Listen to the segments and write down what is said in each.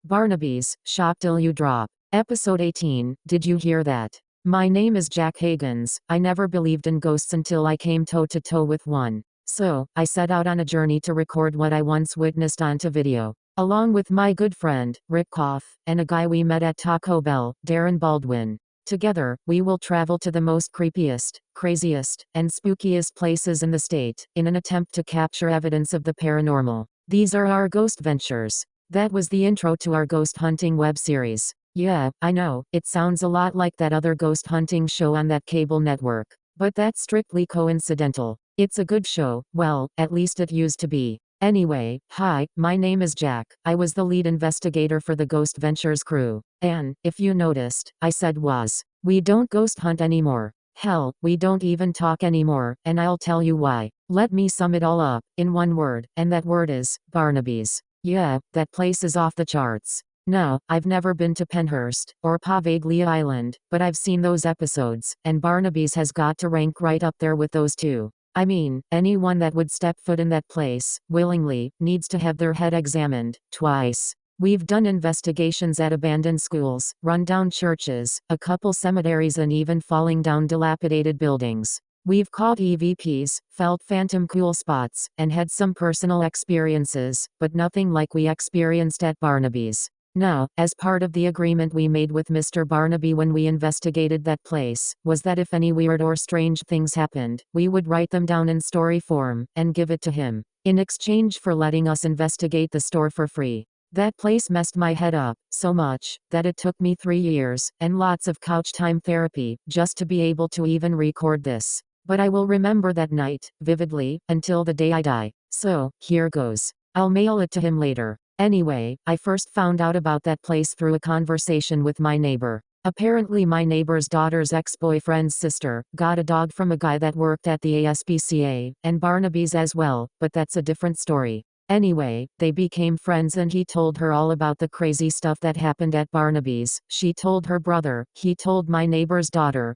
Barnaby's, Shock Till You Drop. Episode 18, Did You Hear That? My name is Jack Higgins. I never believed in ghosts until I came toe to toe with one. So, I set out on a journey to record what I once witnessed onto video. Along with my good friend, Rick Koff, and a guy we met at Taco Bell, Darren Baldwin. Together, we will travel to the most creepiest, craziest, and spookiest places in the state, in an attempt to capture evidence of the paranormal. These are our ghost ventures. That was the intro to our ghost hunting web series. Yeah, I know, it sounds a lot like that other ghost hunting show on that cable network. But that's strictly coincidental. It's a good show, well, at least it used to be. Anyway, hi, my name is Jack. I was the lead investigator for the Ghost Ventures crew. And, if you noticed, I said was. We don't ghost hunt anymore. Hell, we don't even talk anymore, and I'll tell you why. Let me sum it all up, in one word, and that word is, Barnaby's. Yeah, that place is off the charts. No, I've never been to Penhurst, or Poveglia Island, but I've seen those episodes, and Barnaby's has got to rank right up there with those two. I mean, anyone that would step foot in that place, willingly, needs to have their head examined, twice. We've done investigations at abandoned schools, run-down churches, a couple cemeteries and even falling down dilapidated buildings. We've caught EVPs, felt phantom cool spots, and had some personal experiences, but nothing like we experienced at Barnaby's. Now, as part of the agreement we made with Mr. Barnaby when we investigated that place, was that if any weird or strange things happened, we would write them down in story form, and give it to him, in exchange for letting us investigate the store for free. That place messed my head up, so much, that it took me 3 years, and lots of couch time therapy, just to be able to even record this. But I will remember that night, vividly, until the day I die. So, here goes. I'll mail it to him later. Anyway, I first found out about that place through a conversation with my neighbor. Apparently my neighbor's daughter's ex-boyfriend's sister got a dog from a guy that worked at the ASPCA, and Barnaby's as well, but that's a different story. Anyway, they became friends and he told her all about the crazy stuff that happened at Barnaby's. She told her brother, he told my neighbor's daughter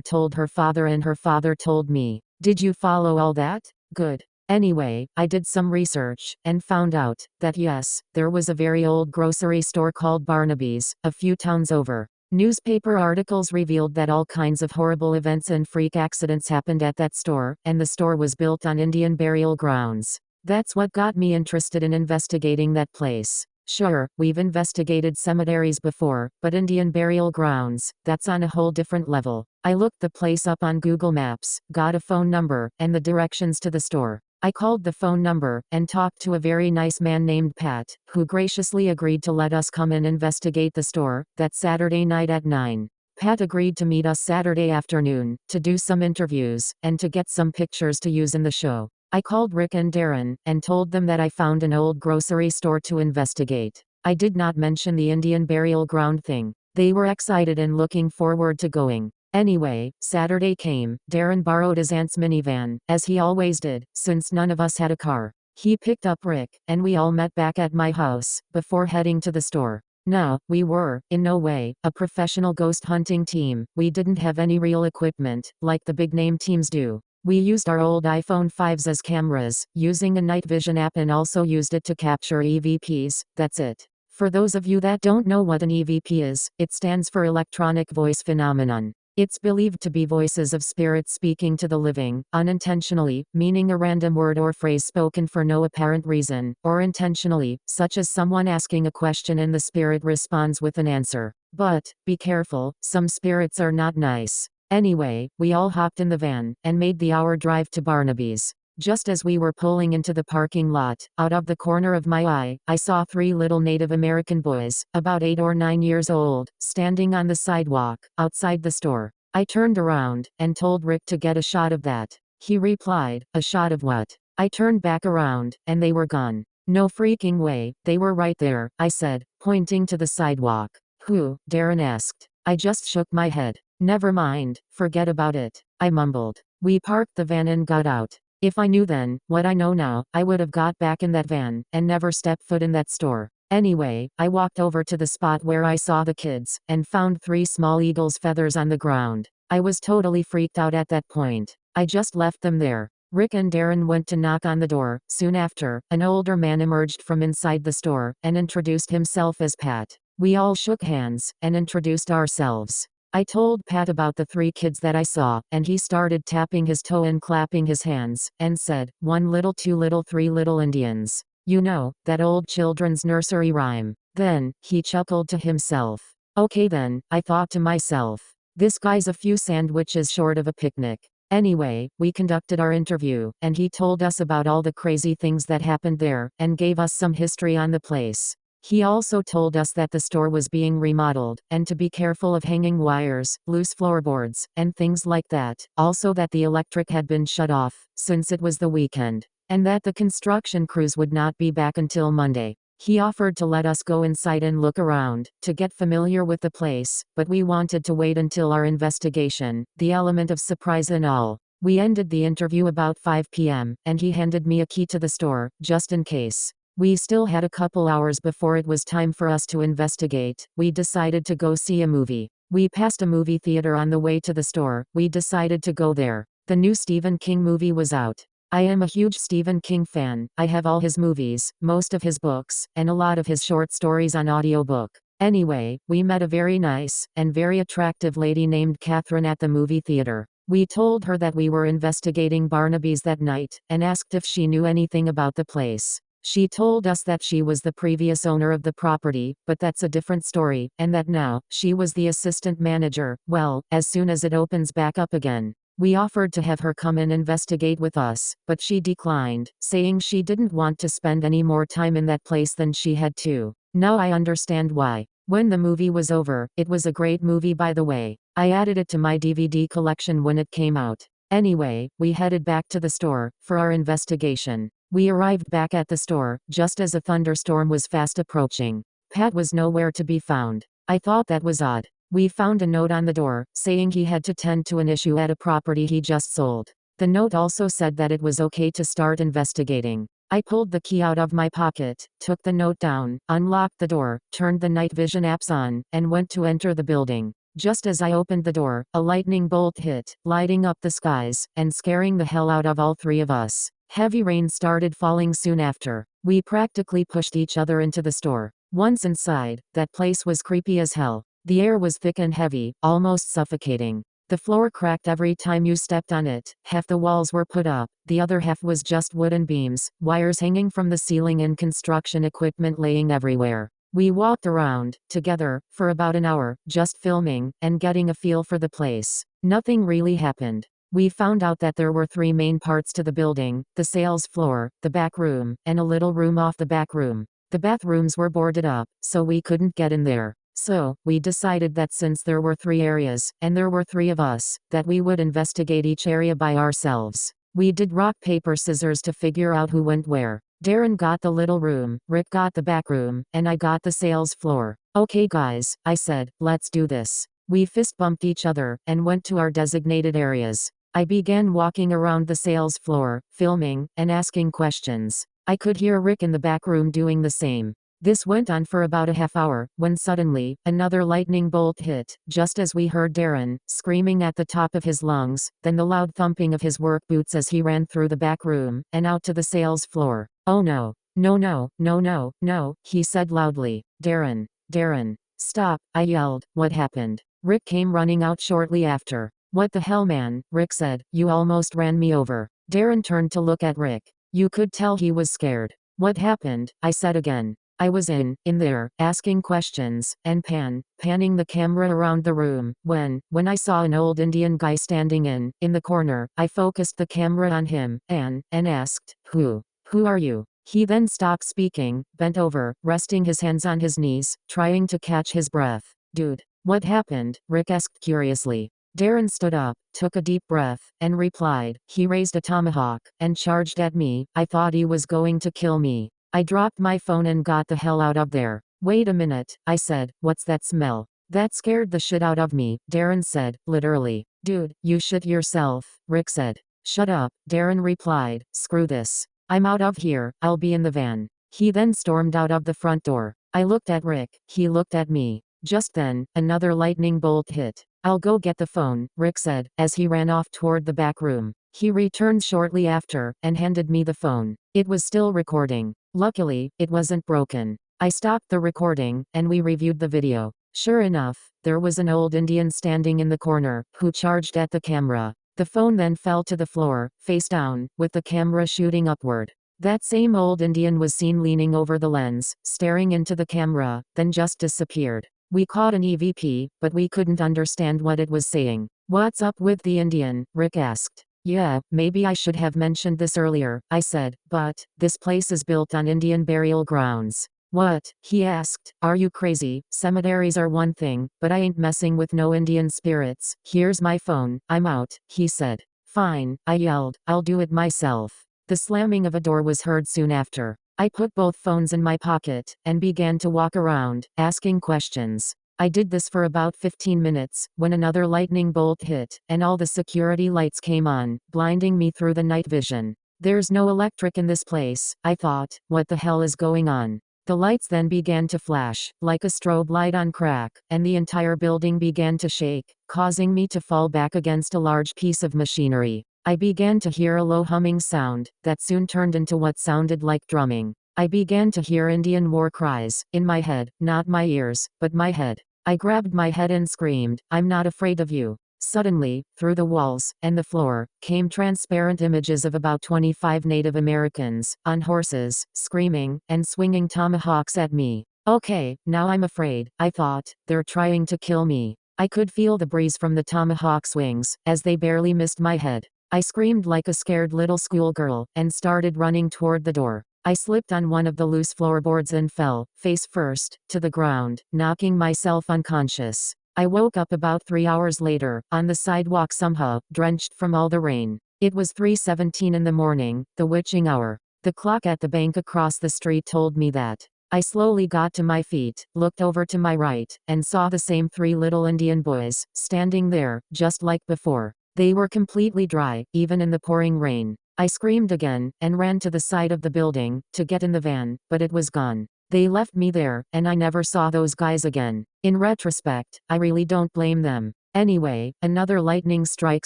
told her father, and her father told me. Did you follow all that? Good. Anyway, I did some research, and found out that yes, there was a very old grocery store called Barnaby's, a few towns over. Newspaper articles revealed that all kinds of horrible events and freak accidents happened at that store, and the store was built on Indian burial grounds. That's what got me interested in investigating that place. Sure, we've investigated cemeteries before, but Indian burial grounds, that's on a whole different level. I looked the place up on Google Maps, got a phone number, and the directions to the store. I called the phone number, and talked to a very nice man named Pat, who graciously agreed to let us come and investigate the store, that Saturday night at 9. Pat agreed to meet us Saturday afternoon, to do some interviews, and to get some pictures to use in the show. I called Rick and Darren, and told them that I found an old grocery store to investigate. I did not mention the Indian burial ground thing. They were excited and looking forward to going. Anyway, Saturday came. Darren borrowed his aunt's minivan, as he always did, since none of us had a car. He picked up Rick, and we all met back at my house, before heading to the store. Now, we were, in no way, a professional ghost hunting team. We didn't have any real equipment, like the big name teams do. We used our old iPhone 5s as cameras, using a night vision app, and also used it to capture EVPs, that's it. For those of you that don't know what an EVP is, it stands for Electronic Voice Phenomenon. It's believed to be voices of spirits speaking to the living, unintentionally, meaning a random word or phrase spoken for no apparent reason, or intentionally, such as someone asking a question and the spirit responds with an answer. But, be careful, some spirits are not nice. Anyway, we all hopped in the van, and made the hour drive to Barnaby's. Just as we were pulling into the parking lot, out of the corner of my eye, I saw 3 little Native American boys, about 8 or 9 years old, standing on the sidewalk, outside the store. I turned around, and told Rick to get a shot of that. He replied, a shot of what? I turned back around, and they were gone. No freaking way, they were right there, I said, pointing to the sidewalk. Who? Darren asked. I just shook my head. Never mind, forget about it, I mumbled. We parked the van and got out. If I knew then, what I know now, I would have got back in that van, and never stepped foot in that store. Anyway, I walked over to the spot where I saw the kids, and found 3 small eagle's feathers on the ground. I was totally freaked out at that point. I just left them there. Rick and Darren went to knock on the door. Soon after, an older man emerged from inside the store, and introduced himself as Pat. We all shook hands, and introduced ourselves. I told Pat about the 3 kids that I saw, and he started tapping his toe and clapping his hands, and said, 1 little, 2 little, 3 little Indians. You know, that old children's nursery rhyme. Then, he chuckled to himself. Okay then, I thought to myself. This guy's a few sandwiches short of a picnic. Anyway, we conducted our interview, and he told us about all the crazy things that happened there, and gave us some history on the place. He also told us that the store was being remodeled, and to be careful of hanging wires, loose floorboards, and things like that. Also that the electric had been shut off, since it was the weekend. And that the construction crews would not be back until Monday. He offered to let us go inside and look around, to get familiar with the place, but we wanted to wait until our investigation, the element of surprise and all. We ended the interview about 5 p.m., and he handed me a key to the store, just in case. We still had a couple hours before it was time for us to investigate. We decided to go see a movie. We passed a movie theater on the way to the store. We decided to go there. The new Stephen King movie was out. I am a huge Stephen King fan. I have all his movies, most of his books, and a lot of his short stories on audiobook. Anyway, we met a very nice, and very attractive lady named Catherine at the movie theater. We told her that we were investigating Barnaby's that night, and asked if she knew anything about the place. She told us that she was the previous owner of the property, but that's a different story, and that now, she was the assistant manager, well, as soon as it opens back up again. We offered to have her come and investigate with us, but she declined, saying she didn't want to spend any more time in that place than she had to. Now I understand why. When the movie was over, it was a great movie by the way. I added it to my DVD collection when it came out. Anyway, we headed back to the store, for our investigation. We arrived back at the store, just as a thunderstorm was fast approaching. Pat was nowhere to be found. I thought that was odd. We found a note on the door, saying he had to tend to an issue at a property he just sold. The note also said that it was okay to start investigating. I pulled the key out of my pocket, took the note down, unlocked the door, turned the night vision apps on, and went to enter the building. Just as I opened the door, a lightning bolt hit, lighting up the skies, and scaring the hell out of all 3 of us. Heavy rain started falling soon after. We practically pushed each other into the store. Once inside, that place was creepy as hell. The air was thick and heavy, almost suffocating. The floor cracked every time you stepped on it. Half the walls were put up, the other half was just wooden beams, wires hanging from the ceiling and construction equipment laying everywhere. We walked around, together, for about an hour, just filming, and getting a feel for the place. Nothing really happened. We found out that there were 3 main parts to the building: the sales floor, the back room, and a little room off the back room. The bathrooms were boarded up, so we couldn't get in there. So, we decided that since there were 3 areas, and there were 3 of us, that we would investigate each area by ourselves. We did rock paper scissors to figure out who went where. Darren got the little room, Rick got the back room, and I got the sales floor. Okay guys, I said, let's do this. We fist bumped each other, and went to our designated areas. I began walking around the sales floor, filming, and asking questions. I could hear Rick in the back room doing the same. This went on for about a half hour, when suddenly, another lightning bolt hit, just as we heard Darren screaming at the top of his lungs, then the loud thumping of his work boots as he ran through the back room, and out to the sales floor. Oh no. No no, no no, no, he said loudly. Darren. Darren. Stop, I yelled. What happened? Rick came running out shortly after. What the hell man, Rick said, you almost ran me over. Darren turned to look at Rick. You could tell he was scared. What happened? I said again. I was in there, asking questions, and panning the camera around the room, when I saw an old Indian guy standing in the corner. I focused the camera on him, and asked, Who are you? He then stopped speaking, bent over, resting his hands on his knees, trying to catch his breath. Dude, what happened? Rick asked curiously. Darren stood up, took a deep breath, and replied. He raised a tomahawk, and charged at me. I thought he was going to kill me. I dropped my phone and got the hell out of there. Wait a minute, I said, what's that smell? That scared the shit out of me, Darren said, literally. Dude, you shit yourself, Rick said. Shut up, Darren replied, screw this. I'm out of here, I'll be in the van. He then stormed out of the front door. I looked at Rick, he looked at me. Just then, another lightning bolt hit. I'll go get the phone, Rick said, as he ran off toward the back room. He returned shortly after, and handed me the phone. It was still recording. Luckily, it wasn't broken. I stopped the recording, and we reviewed the video. Sure enough, there was an old Indian standing in the corner, who charged at the camera. The phone then fell to the floor, face down, with the camera shooting upward. That same old Indian was seen leaning over the lens, staring into the camera, then just disappeared. We caught an EVP, but we couldn't understand what it was saying. What's up with the Indian? Rick asked. Yeah, maybe I should have mentioned this earlier, I said, but this place is built on Indian burial grounds. What? He asked. Are you crazy? Cemeteries are one thing, but I ain't messing with no Indian spirits. Here's my phone, I'm out, he said. Fine, I yelled, I'll do it myself. The slamming of a door was heard soon after. I put both phones in my pocket, and began to walk around, asking questions. I did this for about 15 minutes, when another lightning bolt hit, and all the security lights came on, blinding me through the night vision. There's no electric in this place, I thought, what the hell is going on? The lights then began to flash, like a strobe light on crack, and the entire building began to shake, causing me to fall back against a large piece of machinery. I began to hear a low humming sound, that soon turned into what sounded like drumming. I began to hear Indian war cries, in my head, not my ears, but my head. I grabbed my head and screamed, I'm not afraid of you. Suddenly, through the walls, and the floor, came transparent images of about 25 Native Americans, on horses, screaming, and swinging tomahawks at me. Okay, now I'm afraid, I thought, they're trying to kill me. I could feel the breeze from the tomahawk swings, as they barely missed my head. I screamed like a scared little schoolgirl, and started running toward the door. I slipped on one of the loose floorboards and fell, face first, to the ground, knocking myself unconscious. I woke up about 3 hours later, on the sidewalk somehow, drenched from all the rain. It was 3:17 in the morning, the witching hour. The clock at the bank across the street told me that. I slowly got to my feet, looked over to my right, and saw the same 3 little Indian boys, standing there, just like before. They were completely dry, even in the pouring rain. I screamed again, and ran to the side of the building, to get in the van, but it was gone. They left me there, and I never saw those guys again. In retrospect, I really don't blame them. Anyway, another lightning strike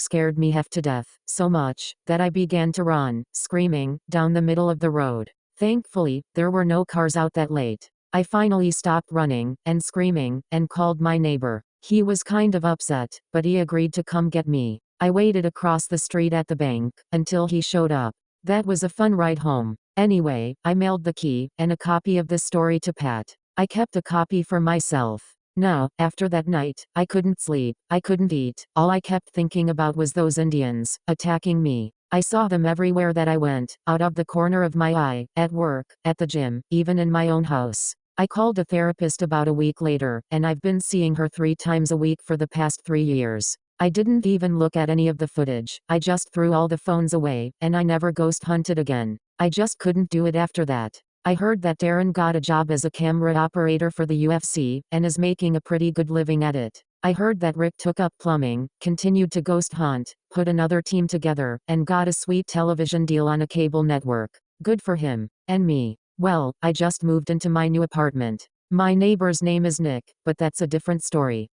scared me half to death, so much, that I began to run, screaming, down the middle of the road. Thankfully, there were no cars out that late. I finally stopped running, and screaming, and called my neighbor. He was kind of upset, but he agreed to come get me. I waited across the street at the bank, until he showed up. That was a fun ride home. Anyway, I mailed the key, and a copy of this story to Pat. I kept a copy for myself. Now, after that night, I couldn't sleep, I couldn't eat, all I kept thinking about was those Indians, attacking me. I saw them everywhere that I went, out of the corner of my eye, at work, at the gym, even in my own house. I called a therapist about a week later, and I've been seeing her 3 times a week for the past 3 years. I didn't even look at any of the footage, I just threw all the phones away, and I never ghost hunted again. I just couldn't do it after that. I heard that Darren got a job as a camera operator for the UFC, and is making a pretty good living at it. I heard that Rick took up plumbing, continued to ghost hunt, put another team together, and got a sweet television deal on a cable network. Good for him. And me. Well, I just moved into my new apartment. My neighbor's name is Nick, but that's a different story.